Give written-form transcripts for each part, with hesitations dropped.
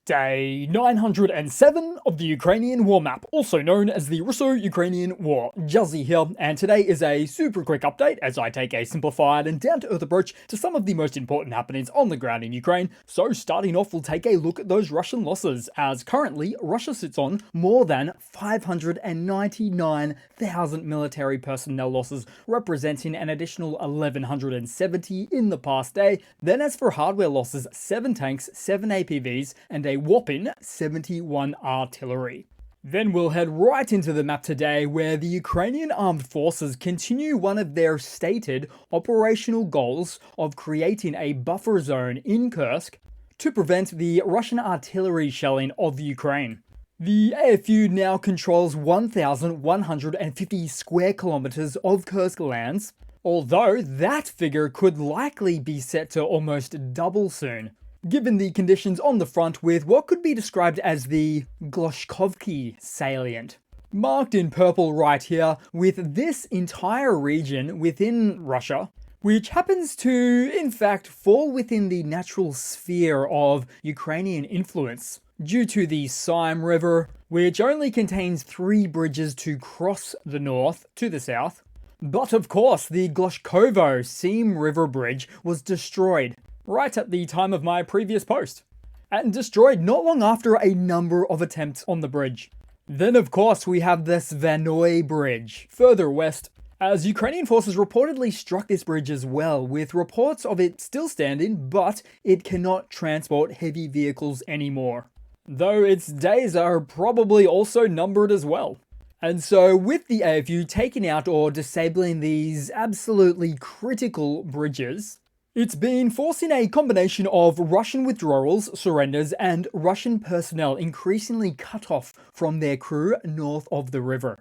Day 907 of the Ukrainian War Map, also known as the Russo-Ukrainian War. Juzzie here, and today is a super quick update as I take a simplified and down-to-earth approach to some of the most important happenings on the ground in Ukraine. So starting off, we'll take a look at those Russian losses, as currently Russia sits on more than 599,000 military personnel losses, representing an additional 1,170 in the past day. Then as for hardware losses, 7 tanks, 7 APVs, and a whopping 71 artillery. Then we'll head right into the map today, where the Ukrainian armed forces continue one of their stated operational goals of creating a buffer zone in Kursk to prevent the Russian artillery shelling of Ukraine. The AFU now controls 1,150 square kilometers of Kursk lands, although that figure could likely be set to almost double soon, given the conditions on the front with what could be described as the Gloshkovki salient. Marked in purple right here, with this entire region within Russia, which happens to, in fact, fall within the natural sphere of Ukrainian influence, due to the Sime River, which only contains 3 bridges to cross the north to the south. But of course, the Gloshkovo Sime River Bridge was destroyed right at the time of my previous post, and destroyed not long after a number of attempts on the bridge. Then of course we have the Svanoy Bridge, further west, as Ukrainian forces reportedly struck this bridge as well, with reports of it still standing, but it cannot transport heavy vehicles anymore, though its days are probably also numbered as well. And so with the AFU taking out or disabling these absolutely critical bridges, it's been forcing a combination of Russian withdrawals, surrenders, and Russian personnel increasingly cut off from their crew north of the river,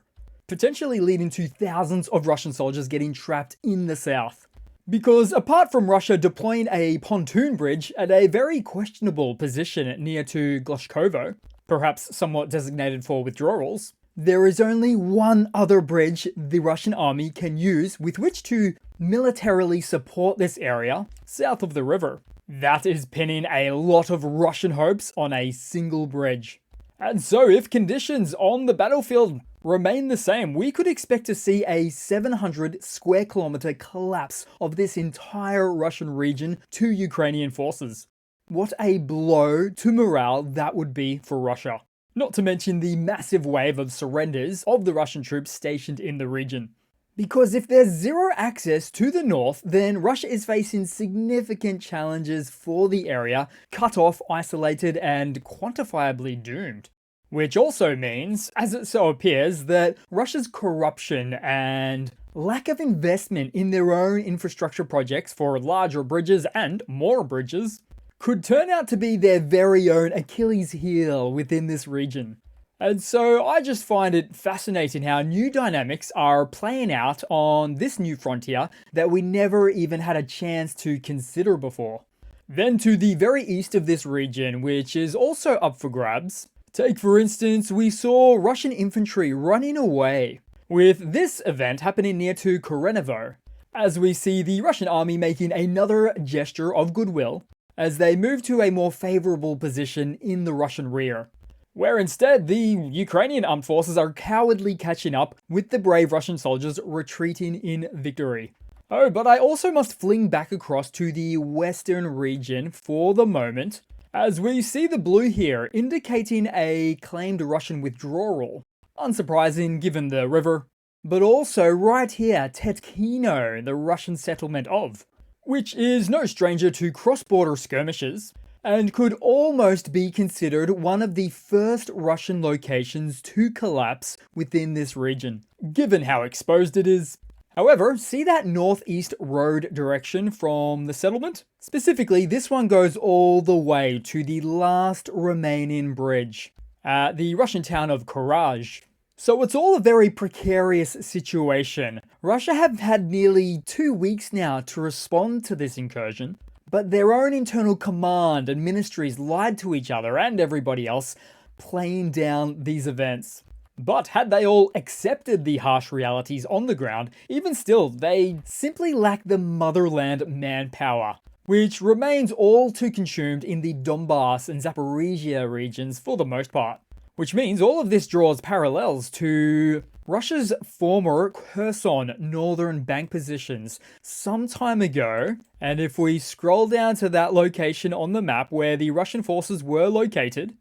potentially leading to thousands of Russian soldiers getting trapped in the south. Because apart from Russia deploying a pontoon bridge at a very questionable position near to Gloshkovo, perhaps somewhat designated for withdrawals, there is only one other bridge the Russian army can use with which to militarily support this area south of the river. That is pinning a lot of Russian hopes on a single bridge. And so if conditions on the battlefield remain the same, we could expect to see a 700 square kilometer collapse of this entire Russian region to Ukrainian forces. What a blow to morale that would be for Russia. Not to mention the massive wave of surrenders of the Russian troops stationed in the region. Because if there's zero access to the north, then Russia is facing significant challenges for the area, cut off, isolated, and quantifiably doomed. Which also means, as it so appears, that Russia's corruption and lack of investment in their own infrastructure projects for larger bridges and more bridges could turn out to be their very own Achilles heel within this region. And so I just find it fascinating how new dynamics are playing out on this new frontier that we never even had a chance to consider before. Then to the very east of this region, which is also up for grabs, take for instance, we saw Russian infantry running away, with this event happening near to Korenovo, as we see the Russian army making another gesture of goodwill as they move to a more favorable position in the Russian rear, where instead the Ukrainian armed forces are cowardly catching up with the brave Russian soldiers retreating in victory. Oh, but I also must fling back across to the western region for the moment, as we see the blue here indicating a claimed Russian withdrawal. Unsurprising given the river, but also right here Tetkino, the Russian settlement of, which is no stranger to cross-border skirmishes, and could almost be considered one of the first Russian locations to collapse within this region, given how exposed it is. However, see that northeast road direction from the settlement? Specifically, this one goes all the way to the last remaining bridge at the Russian town of Courage. So it's all a very precarious situation. Russia have had nearly 2 weeks now to respond to this incursion, but their own internal command and ministries lied to each other and everybody else, playing down these events. But had they all accepted the harsh realities on the ground, even still, they simply lack the motherland manpower. which remains all too consumed in the Donbass and Zaporizhia regions for the most part. Which means all of this draws parallels to Russia's former Kherson northern bank positions some time ago. And if we scroll down to that location on the map where the Russian forces were located,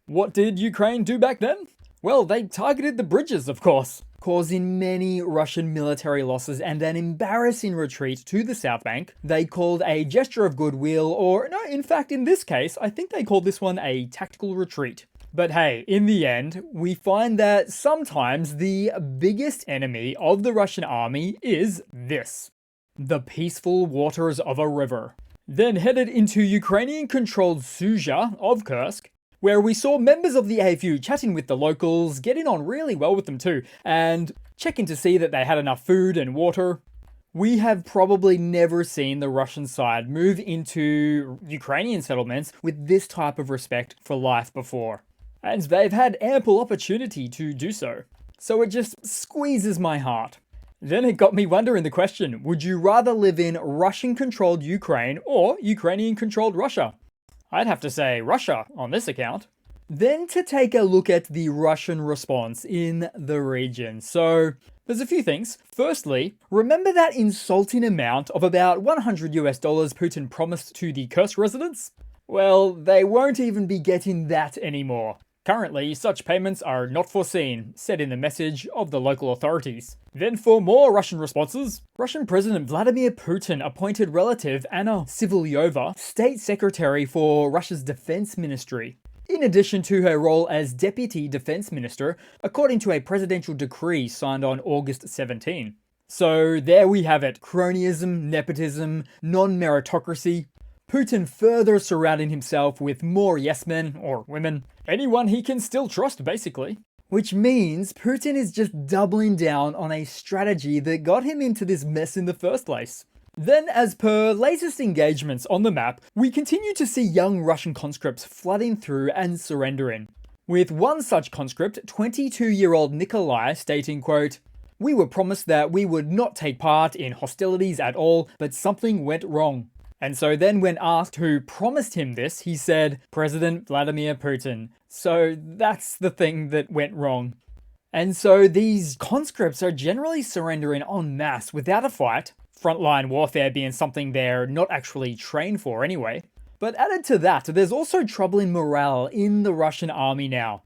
what did Ukraine do back then? Well, they targeted the bridges, of course, causing many Russian military losses and an embarrassing retreat to the South Bank. They called a gesture of goodwill, or no, in fact, in this case, I think they called this one a tactical retreat. But hey, in the end, we find that sometimes the biggest enemy of the Russian army is this: the peaceful waters of a river. Then headed into Ukrainian-controlled Sudzha of Kursk, where we saw members of the AFU chatting with the locals, getting on really well with them too, and checking to see that they had enough food and water. We have probably never seen the Russian side move into Ukrainian settlements with this type of respect for life before. And they've had ample opportunity to do so. So it just squeezes my heart. Then it got me wondering the question, would you rather live in Russian-controlled Ukraine or Ukrainian-controlled Russia? I'd have to say Russia on this account. Then to take a look at the Russian response in the region. So there's a few things. Firstly, remember that insulting amount of about $100 Putin promised to the Kursk residents? Well, they won't even be getting that anymore. Currently, such payments are not foreseen, said in the message of the local authorities. Then for more Russian responses, Russian President Vladimir Putin appointed relative Anna Sivilyova State Secretary for Russia's Defense Ministry, in addition to her role as Deputy Defense Minister, according to a presidential decree signed on August 17. So there we have it: cronyism, nepotism, non-meritocracy. Putin further surrounding himself with more yes men, or women, anyone he can still trust basically. Which means Putin is just doubling down on a strategy that got him into this mess in the first place. Then, as per latest engagements on the map, we continue to see young Russian conscripts flooding through and surrendering. With one such conscript, 22-year-old Nikolai, stating, quote, "We were promised that we would not take part in hostilities at all, but something went wrong." And so then when asked who promised him this, he said, President Vladimir Putin. So that's the thing that went wrong. And so these conscripts are generally surrendering en masse without a fight, frontline warfare being something they're not actually trained for anyway. But added to that, there's also troubling morale in the Russian army now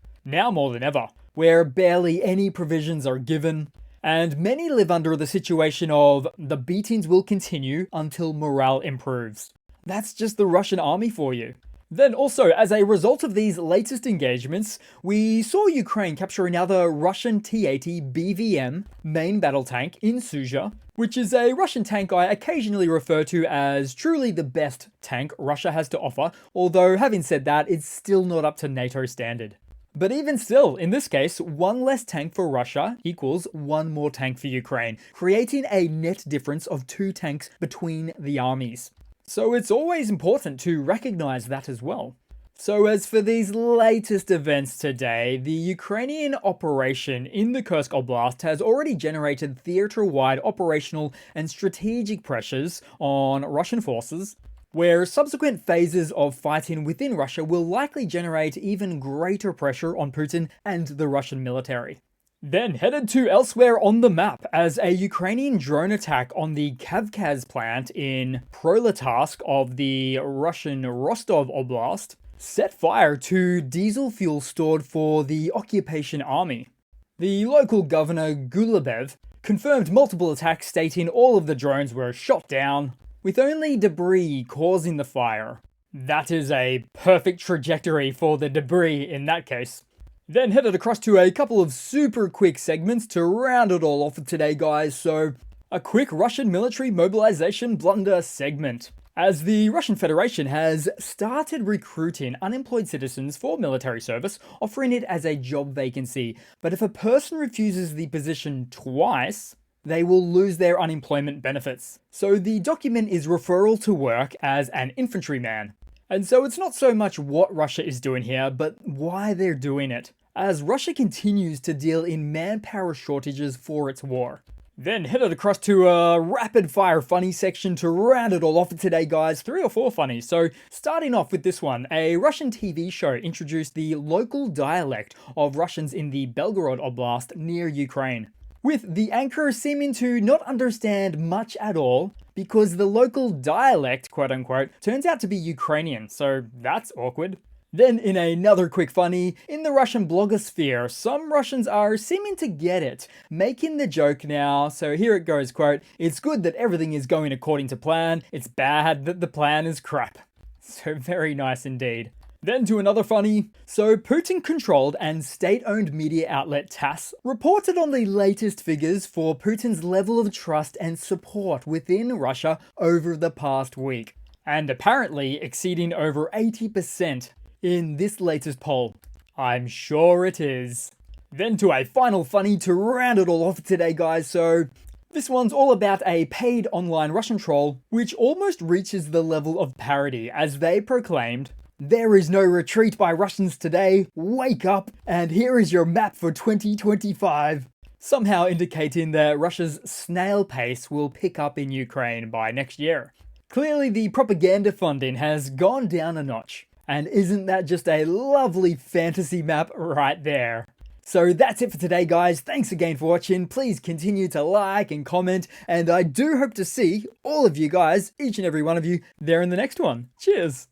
more than ever, where barely any provisions are given. And many live under the situation of the beatings will continue until morale improves. That's just the Russian army for you. Then also, as a result of these latest engagements, we saw Ukraine capture another Russian T-80 BVM main battle tank in Sudzha, which is a Russian tank I occasionally refer to as truly the best tank Russia has to offer, although having said that, it's still not up to NATO standard. But even still, in this case, one less tank for Russia equals one more tank for Ukraine, creating a net difference of 2 tanks between the armies. So it's always important to recognize that as well. So as for these latest events today, the Ukrainian operation in the Kursk Oblast has already generated theater-wide operational and strategic pressures on Russian forces, where subsequent phases of fighting within Russia will likely generate even greater pressure on Putin and the Russian military. Then headed to elsewhere on the map, as a Ukrainian drone attack on the Kavkaz plant in Proletask of the Russian Rostov Oblast set fire to diesel fuel stored for the occupation army. The local governor Gulubev confirmed multiple attacks, stating all of the drones were shot down, with only debris causing the fire. That is a perfect trajectory for the debris in that case. Then headed across to a couple of super quick segments to round it all off for today, guys. So, a quick Russian military mobilization blunder segment, as the Russian Federation has started recruiting unemployed citizens for military service, offering it as a job vacancy. But if a person refuses the position twice, they will lose their unemployment benefits. So the document is referral to work as an infantryman. And so it's not so much what Russia is doing here, but why they're doing it, as Russia continues to deal in manpower shortages for its war. Then headed across to a rapid fire funny section to round it all off for today, guys. 3 or 4 funnies. So starting off with this one, a Russian TV show introduced the local dialect of Russians in the Belgorod Oblast near Ukraine, with the anchor seeming to not understand much at all because the local dialect, quote unquote, turns out to be Ukrainian, so that's awkward. Then in another quick funny, in the Russian blogosphere, some Russians are seeming to get it, making the joke now, so here it goes, quote, "It's good that everything is going according to plan, it's bad that the plan is crap." So very nice indeed. Then to another funny. So Putin-controlled and state-owned media outlet TASS reported on the latest figures for Putin's level of trust and support within Russia over the past week, and apparently exceeding over 80%. In this latest poll. I'm sure it is. Then to a final funny to round it all off today, guys. So this one's all about a paid online Russian troll, which almost reaches the level of parody as they proclaimed, "There is no retreat by Russians today, wake up, and here is your map for 2025. Somehow indicating that Russia's snail pace will pick up in Ukraine by next year. Clearly the propaganda funding has gone down a notch. And isn't that just a lovely fantasy map right there? So that's it for today, guys. Thanks again for watching. Please continue to like and comment, and I do hope to see all of you guys, each and every one of you, there in the next one. Cheers!